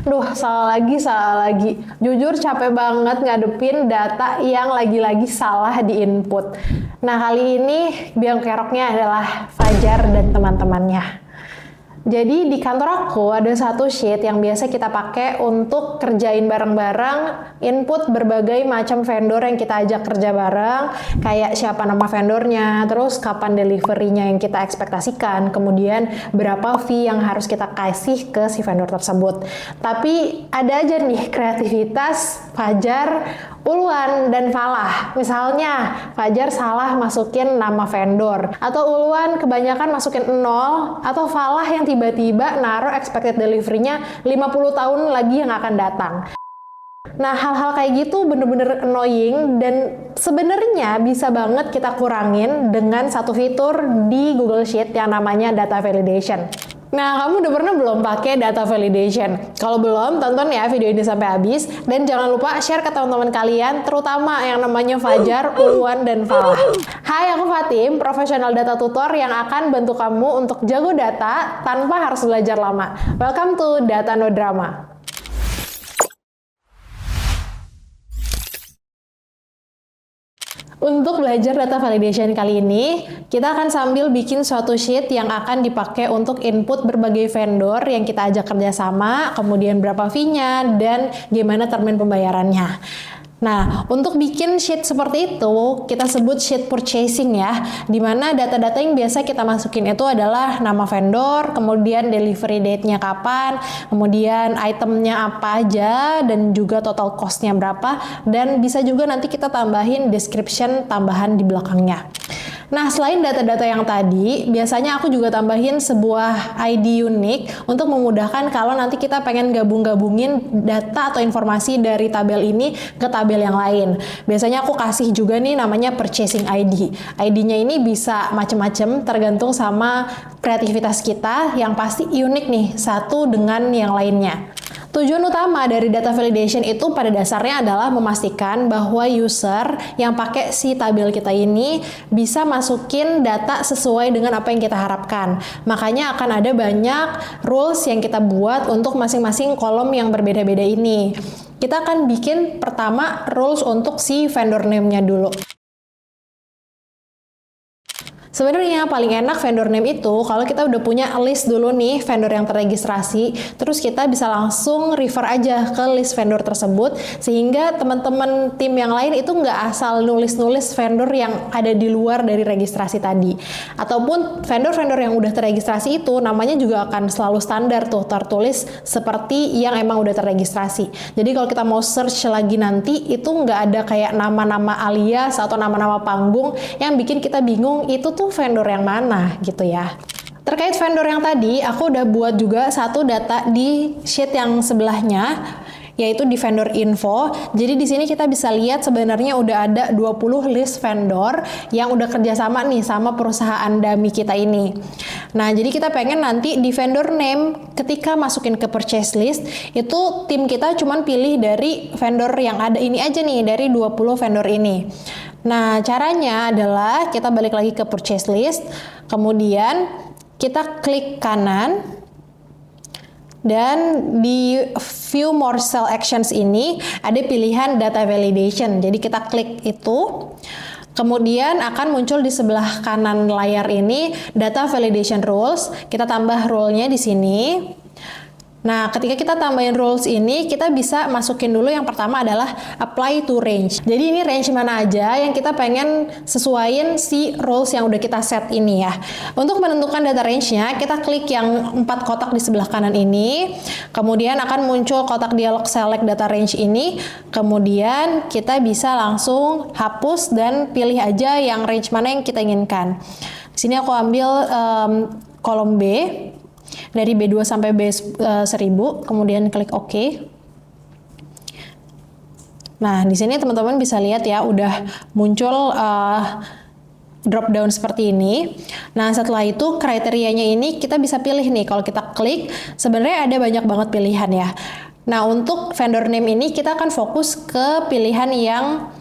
Duh, salah lagi, salah lagi. Jujur capek banget ngadepin data yang lagi-lagi salah di input. Nah, kali ini biang keroknya adalah Fajar dan teman-temannya. Jadi di kantor aku ada satu sheet yang biasa kita pakai untuk kerjain bareng-bareng, input berbagai macam vendor yang kita ajak kerja bareng, kayak siapa nama vendornya, terus kapan delivery-nya yang kita ekspektasikan, kemudian berapa fee yang harus kita kasih ke si vendor tersebut. Tapi ada aja nih kreativitas Fajar, Ulwan, dan Falah. Misalnya, Fajar salah masukin nama vendor, atau Ulwan kebanyakan masukin 0, atau Falah yang tiba-tiba naruh expected delivery-nya 50 tahun lagi yang akan datang. Nah, hal-hal kayak gitu bener-bener annoying dan sebenarnya bisa banget kita kurangin dengan satu fitur di Google Sheet yang namanya data validation. Nah, kamu udah pernah belum pakai data validation? Kalau belum, tonton ya video ini sampai habis dan jangan lupa share ke teman-teman kalian, terutama yang namanya Fajar, Ulwan, dan Falah. Hai, aku Fatim, profesional data tutor yang akan bantu kamu untuk jago data tanpa harus belajar lama. Welcome to Data No Drama. Untuk belajar data validation kali ini, kita akan sambil bikin suatu sheet yang akan dipakai untuk input berbagai vendor yang kita ajak kerjasama, kemudian berapa fee-nya, dan gimana termin pembayarannya. Nah, untuk bikin sheet seperti itu, kita sebut sheet purchasing ya, di mana data-data yang biasa kita masukin itu adalah nama vendor, kemudian delivery date-nya kapan, kemudian itemnya apa aja, dan juga total cost-nya berapa, dan bisa juga nanti kita tambahin description tambahan di belakangnya. Nah, selain data-data yang tadi, biasanya aku juga tambahin sebuah ID unik untuk memudahkan kalau nanti kita pengen gabung-gabungin data atau informasi dari tabel ini ke tabel yang lain. Biasanya aku kasih juga nih namanya purchasing ID. ID-nya ini bisa macem-macem tergantung sama kreativitas kita, yang pasti unik nih satu dengan yang lainnya. Tujuan utama dari data validation itu pada dasarnya adalah memastikan bahwa user yang pakai si tabel kita ini bisa masukin data sesuai dengan apa yang kita harapkan. Makanya akan ada banyak rules yang kita buat untuk masing-masing kolom yang berbeda-beda ini. Kita akan bikin pertama rules untuk si vendor name-nya dulu. Sebenarnya paling enak vendor name itu kalau kita udah punya list dulu nih vendor yang terregistrasi, terus kita bisa langsung refer aja ke list vendor tersebut, sehingga teman-teman tim yang lain itu nggak asal nulis-nulis vendor yang ada di luar dari registrasi tadi. Ataupun vendor-vendor yang udah terregistrasi itu namanya juga akan selalu standar tuh, tertulis seperti yang emang udah terregistrasi. Jadi kalau kita mau search lagi nanti, itu nggak ada kayak nama-nama alias atau nama-nama panggung yang bikin kita bingung itu tuh vendor yang mana gitu ya. Terkait vendor yang tadi, aku udah buat juga satu data di sheet yang sebelahnya, yaitu di vendor info. Jadi di sini kita bisa lihat sebenarnya udah ada 20 list vendor yang udah kerjasama nih sama perusahaan dummy kita ini. Nah, jadi kita pengen nanti di vendor name ketika masukin ke purchase list, itu tim kita cuman pilih dari vendor yang ada ini aja nih, dari 20 vendor ini. Nah, caranya adalah kita balik lagi ke purchase list, kemudian kita klik kanan, dan di view more cell actions ini ada pilihan data validation. Jadi kita klik itu, kemudian akan muncul di sebelah kanan layar ini data validation rules. Kita tambah rule-nya di sini. Nah, ketika kita tambahin rules ini, kita bisa masukin dulu yang pertama adalah apply to range. Jadi ini range mana aja yang kita pengen sesuaiin si rules yang udah kita set ini ya. Untuk menentukan data range-nya, kita klik yang 4 kotak di sebelah kanan ini. Kemudian akan muncul kotak dialog select data range ini. Kemudian kita bisa langsung hapus dan pilih aja yang range mana yang kita inginkan. Di sini aku ambil kolom B. Dari B2 sampai B1000, kemudian klik OK. Nah, di sini teman-teman bisa lihat ya, udah muncul drop down seperti ini. Nah, setelah itu kriterianya ini kita bisa pilih nih, kalau kita klik, sebenarnya ada banyak banget pilihan ya. Nah, untuk vendor name ini kita akan fokus ke pilihan yang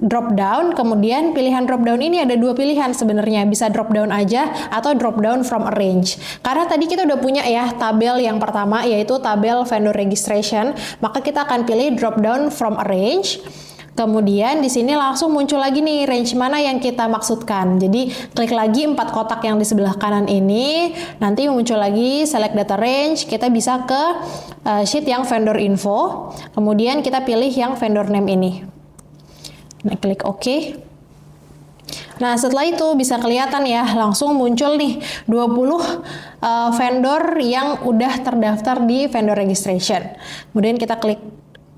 drop down, kemudian pilihan drop down ini ada dua pilihan sebenarnya, bisa drop down aja atau drop down from arrange. Karena tadi kita udah punya ya tabel yang pertama yaitu tabel vendor registration, maka kita akan pilih drop down from arrange. Kemudian di sini langsung muncul lagi nih range mana yang kita maksudkan. Jadi klik lagi 4 kotak yang di sebelah kanan ini, nanti muncul lagi select data range, kita bisa ke sheet yang vendor info, kemudian kita pilih yang vendor name ini. Nah, klik OK. Nah, setelah itu bisa kelihatan ya, langsung muncul nih 20 vendor yang udah terdaftar di vendor registration. Kemudian kita klik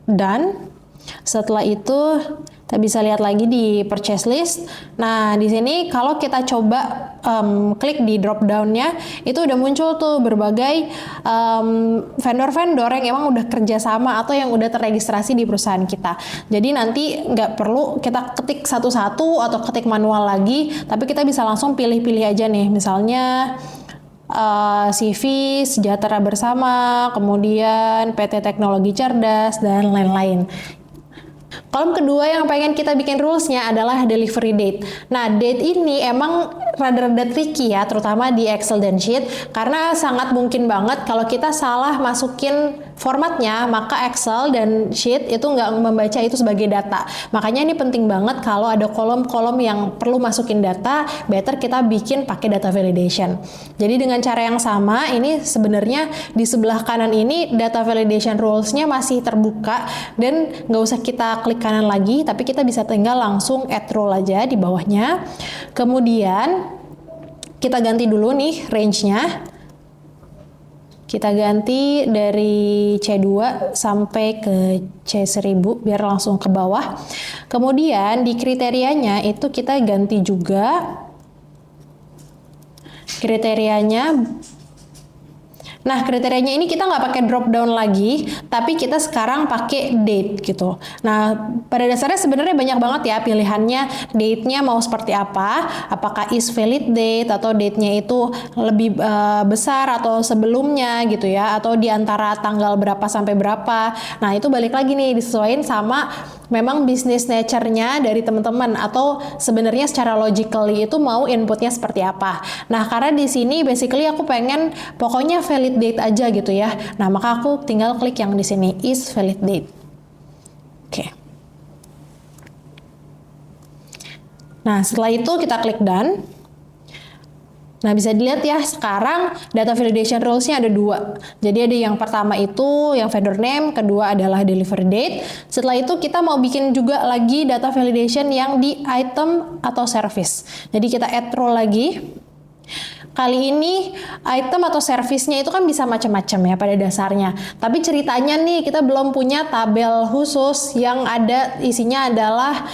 done. Setelah itu kita bisa lihat lagi di purchase list. Nah, di sini kalau kita coba klik di drop down-nya, itu udah muncul tuh berbagai vendor-vendor yang emang udah kerjasama atau yang udah terregistrasi di perusahaan kita. Jadi nanti nggak perlu kita ketik satu-satu atau ketik manual lagi, tapi kita bisa langsung pilih-pilih aja nih. Misalnya CV, Sejahtera Bersama, kemudian PT Teknologi Cerdas, dan lain-lain. Kolom kedua yang pengen kita bikin rules-nya adalah delivery date. Nah, date ini emang rada-rada tricky ya, terutama di Excel dan Sheet, karena sangat mungkin banget kalau kita salah masukin formatnya, maka Excel dan Sheet itu nggak membaca itu sebagai data. Makanya ini penting banget kalau ada kolom-kolom yang perlu masukin data, better kita bikin pakai data validation. Jadi dengan cara yang sama, ini sebenarnya di sebelah kanan ini data validation rules-nya masih terbuka dan nggak usah kita klik kanan lagi, tapi kita bisa tinggal langsung add rule aja di bawahnya. Kemudian kita ganti dulu nih range-nya. Kita ganti dari C2 sampai ke C1000 biar langsung ke bawah. Kemudian di kriterianya itu kita ganti juga kriterianya. Nah, kriterianya ini kita nggak pakai drop down lagi, tapi kita sekarang pakai date gitu. Nah, pada dasarnya sebenarnya banyak banget ya pilihannya, date-nya mau seperti apa, apakah is valid date atau date-nya itu lebih besar atau sebelumnya gitu ya, atau di antara tanggal berapa sampai berapa. Nah, itu balik lagi nih disesuaikan sama memang business nature-nya dari teman-teman atau sebenarnya secara logically itu mau inputnya seperti apa. Nah, karena di sini basically aku pengen pokoknya valid date aja gitu ya. Nah, maka aku tinggal klik yang di sini is valid date. Oke. Nah, setelah itu kita klik done. Nah, bisa dilihat ya sekarang data validation rules-nya ada dua. Jadi ada yang pertama itu yang vendor name, kedua adalah delivery date. Setelah itu kita mau bikin juga lagi data validation yang di item atau service. Jadi kita add rule lagi. Kali ini item atau servisnya itu kan bisa macam-macam ya pada dasarnya. Tapi ceritanya nih kita belum punya tabel khusus yang ada isinya adalah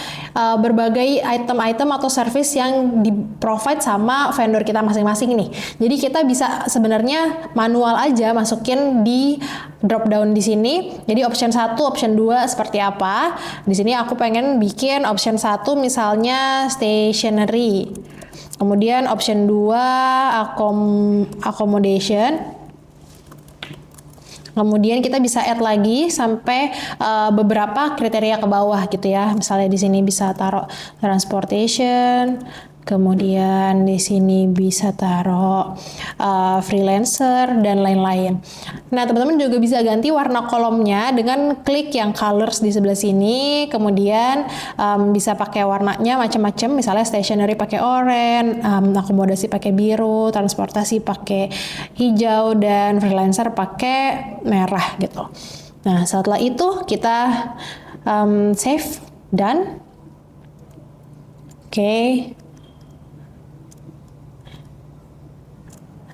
berbagai item-item atau service yang di-provide sama vendor kita masing-masing nih. Jadi kita bisa sebenarnya manual aja masukin di drop down di sini. Jadi option 1, option 2 seperti apa. Di sini aku pengen bikin option 1 misalnya stationery. Kemudian option 2 accommodation. Kemudian kita bisa add lagi sampai beberapa kriteria ke bawah gitu ya. Misalnya di sini bisa taruh transportation, kemudian di sini bisa taruh freelancer dan lain-lain. Nah, teman-teman juga bisa ganti warna kolomnya dengan klik yang colors di sebelah sini. Kemudian bisa pakai warnanya macam-macam. Misalnya stationery pakai oranye, akomodasi pakai biru, transportasi pakai hijau, dan freelancer pakai merah gitu. Nah, setelah itu kita save dan oke.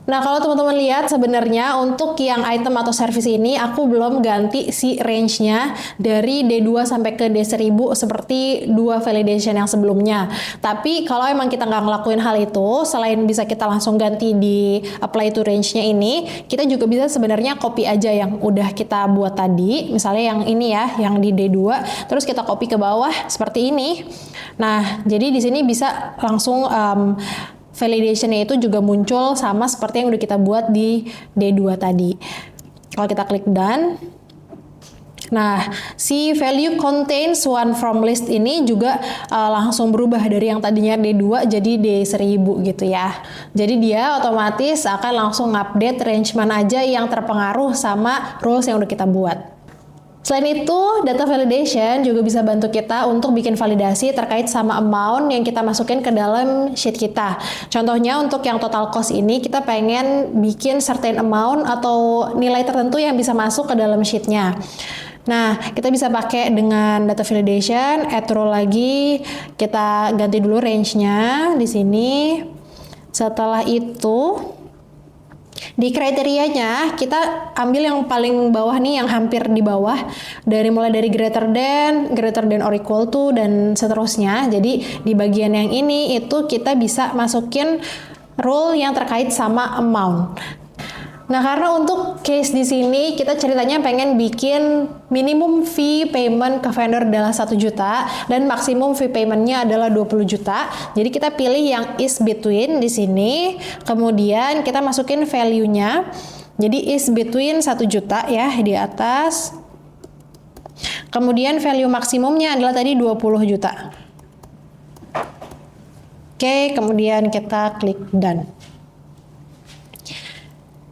Nah, kalau teman-teman lihat sebenarnya untuk yang item atau service ini aku belum ganti si range-nya dari D2 sampai ke D1000 seperti dua validation yang sebelumnya. Tapi kalau emang kita nggak ngelakuin hal itu, selain bisa kita langsung ganti di apply to range-nya ini, kita juga bisa sebenarnya copy aja yang udah kita buat tadi. Misalnya yang ini ya, yang di D2, terus kita copy ke bawah seperti ini. Nah, jadi di sini bisa langsung validation-nya itu juga muncul sama seperti yang udah kita buat di D2 tadi. Kalau kita klik done, Nah, si value contains one from list ini juga langsung berubah dari yang tadinya D2 jadi D1000 gitu ya. Jadi dia otomatis akan langsung update range mana aja yang terpengaruh sama rules yang udah kita buat. Selain itu, data validation juga bisa bantu kita untuk bikin validasi terkait sama amount yang kita masukin ke dalam sheet kita. Contohnya untuk yang total cost ini, kita pengen bikin certain amount atau nilai tertentu yang bisa masuk ke dalam sheetnya. Nah, kita bisa pakai dengan data validation, add row lagi, kita ganti dulu range-nya di sini. Setelah itu, di kriterianya kita ambil yang paling bawah nih, yang hampir di bawah, mulai dari greater than or equal to, dan seterusnya. Jadi di bagian yang ini itu kita bisa masukin rule yang terkait sama amount. Nah, karena untuk case di sini kita ceritanya pengen bikin minimum fee payment ke vendor adalah 1 juta dan maksimum fee paymentnya adalah 20 juta. Jadi kita pilih yang is between di sini. Kemudian kita masukin value-nya. Jadi is between 1 juta ya di atas. Kemudian value maksimumnya adalah tadi 20 juta. Oke, kemudian kita klik done.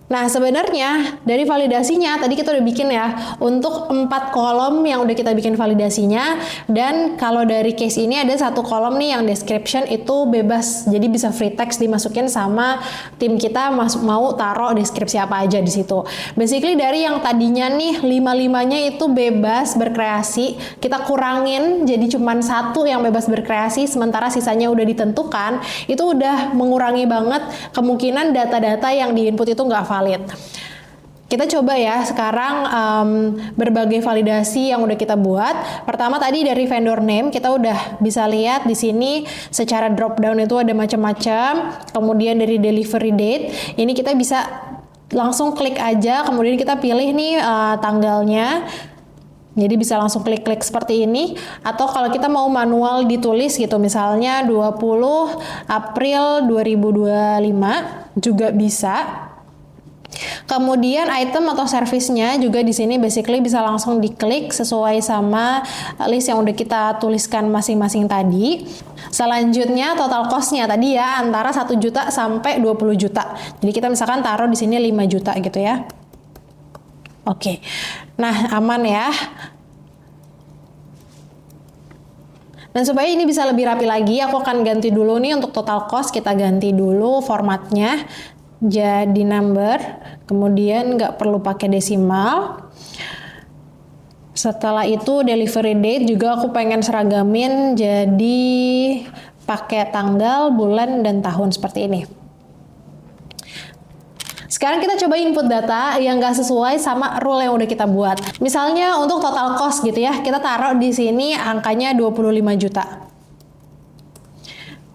Nah, sebenarnya dari validasinya tadi kita udah bikin ya untuk 4 kolom yang udah kita bikin validasinya, dan kalau dari case ini ada 1 kolom nih yang description itu bebas, jadi bisa free text dimasukin sama tim kita mau taruh deskripsi apa aja di situ. Basically dari yang tadinya nih 5-5-nya itu bebas berkreasi, kita kurangin jadi cuman 1 yang bebas berkreasi, sementara sisanya udah ditentukan. Itu udah mengurangi banget kemungkinan data-data yang diinput itu nggak valid. Kita coba ya sekarang berbagai validasi yang udah kita buat. Pertama tadi dari vendor name kita udah bisa lihat di sini secara drop down itu ada macam-macam. Kemudian dari delivery date ini kita bisa langsung klik aja, kemudian kita pilih nih tanggalnya. Jadi bisa langsung klik-klik seperti ini, atau kalau kita mau manual ditulis gitu, misalnya 20 April 2025 juga bisa. Kemudian item atau service-nya juga di sini basically bisa langsung diklik sesuai sama list yang udah kita tuliskan masing-masing tadi. Selanjutnya total cost-nya tadi ya antara 1 juta sampai 20 juta. Jadi kita misalkan taruh di sini 5 juta gitu ya. Oke. Nah, aman ya. Dan supaya ini bisa lebih rapi lagi, aku akan ganti dulu nih untuk total cost, kita ganti dulu formatnya jadi number, kemudian nggak perlu pakai desimal. Setelah itu delivery date juga aku pengen seragamin jadi pakai tanggal, bulan, dan tahun seperti ini. Sekarang kita coba input data yang nggak sesuai sama rule yang udah kita buat. Misalnya untuk total cost gitu ya, kita taruh di sini angkanya 25 juta.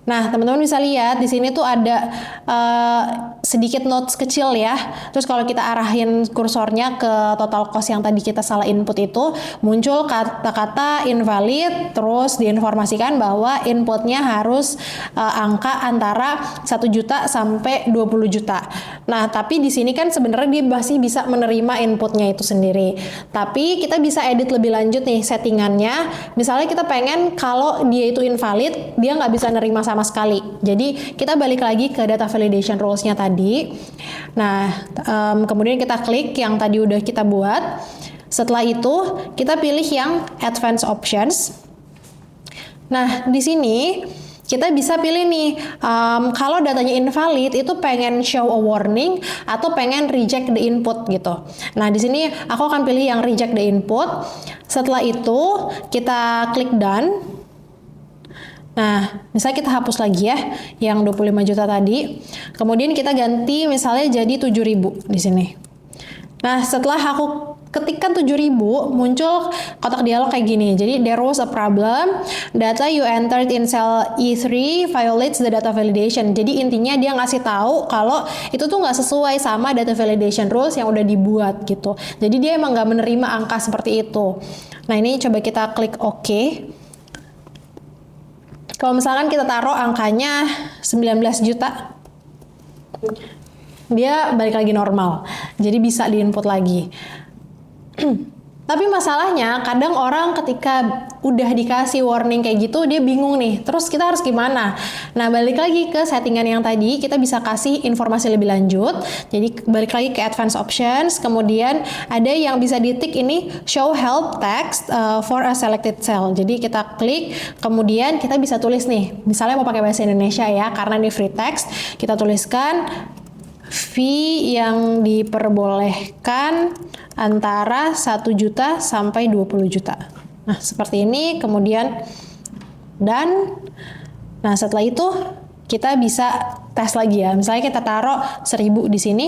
Nah, teman-teman bisa lihat di sini tuh ada sedikit notes kecil ya. Terus kalau kita arahin kursornya ke total cost yang tadi kita salah input itu, muncul kata-kata invalid, terus diinformasikan bahwa inputnya harus angka antara 1 juta sampai 20 juta. Nah, tapi di sini kan sebenarnya dia masih bisa menerima inputnya itu sendiri. Tapi kita bisa edit lebih lanjut nih settingannya. Misalnya kita pengen kalau dia itu invalid, dia nggak bisa nerima sama sekali. Jadi kita balik lagi ke data validation rules-nya tadi. Nah, kemudian kita klik yang tadi udah kita buat. Setelah itu kita pilih yang advanced options. Nah, di sini kita bisa pilih nih, kalau datanya invalid itu pengen show a warning atau pengen reject the input gitu. Nah, di sini aku akan pilih yang reject the input. Setelah itu kita klik done. Nah, misalnya kita hapus lagi ya yang 25 juta tadi. Kemudian kita ganti misalnya jadi 7.000 di sini. Nah, setelah aku ketikkan 7.000, muncul kotak dialog kayak gini. Jadi, there was a problem. Data you entered in cell E3 violates the data validation. Jadi, intinya dia ngasih tahu kalau itu tuh nggak sesuai sama data validation rules yang udah dibuat gitu. Jadi, dia emang nggak menerima angka seperti itu. Nah, ini coba kita klik OK. Kalau misalkan kita taruh angkanya 19 juta, dia balik lagi normal. Jadi bisa diinput lagi. Tapi masalahnya kadang orang ketika udah dikasih warning kayak gitu dia bingung nih, terus kita harus gimana? Nah balik lagi ke settingan yang tadi, kita bisa kasih informasi lebih lanjut. Jadi balik lagi ke advanced options, kemudian ada yang bisa ditik ini show help text for a selected cell. Jadi kita klik, kemudian kita bisa tulis nih, misalnya mau pakai bahasa Indonesia ya, karena ini free text, kita tuliskan fee yang diperbolehkan antara 1 juta sampai 20 juta. Nah, seperti ini, kemudian dan nah setelah itu kita bisa tes lagi ya. Misalnya kita taruh 1000 di sini.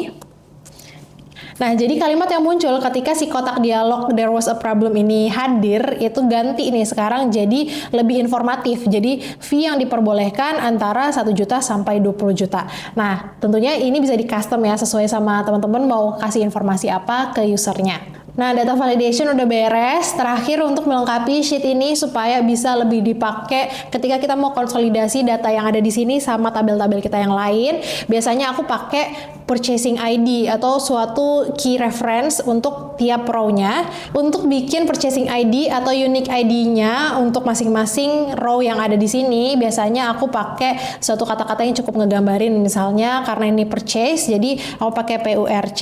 Nah, jadi kalimat yang muncul ketika si kotak dialog there was a problem ini hadir, itu ganti nih sekarang jadi lebih informatif. Jadi fee yang diperbolehkan antara 1 juta sampai 20 juta. Nah, tentunya ini bisa di custom ya, sesuai sama teman-teman mau kasih informasi apa ke usernya. Nah, data validation udah beres. Terakhir untuk melengkapi sheet ini supaya bisa lebih dipakai ketika kita mau konsolidasi data yang ada di sini sama tabel-tabel kita yang lain. Biasanya aku pakai purchasing ID atau suatu key reference untuk tiap row-nya. Untuk bikin purchasing ID atau unique ID-nya untuk masing-masing row yang ada di sini, biasanya aku pakai suatu kata-kata yang cukup ngegambarin. Misalnya karena ini purchase, jadi aku pakai PURC,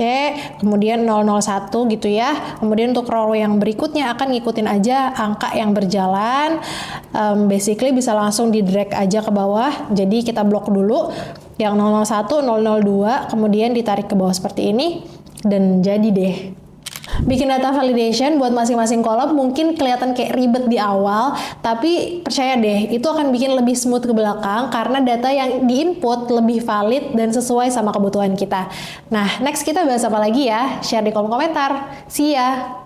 kemudian 001 gitu ya. Kemudian untuk row yang berikutnya akan ngikutin aja angka yang berjalan. Basically bisa langsung di drag aja ke bawah. Jadi kita blok dulu yang 001, 002, kemudian ditarik ke bawah seperti ini, dan jadi deh. Bikin data validation buat masing-masing kolom mungkin kelihatan kayak ribet di awal, tapi percaya deh, itu akan bikin lebih smooth ke belakang karena data yang diinput lebih valid dan sesuai sama kebutuhan kita. Nah, next kita bahas apa lagi ya? Share di kolom komentar. See ya!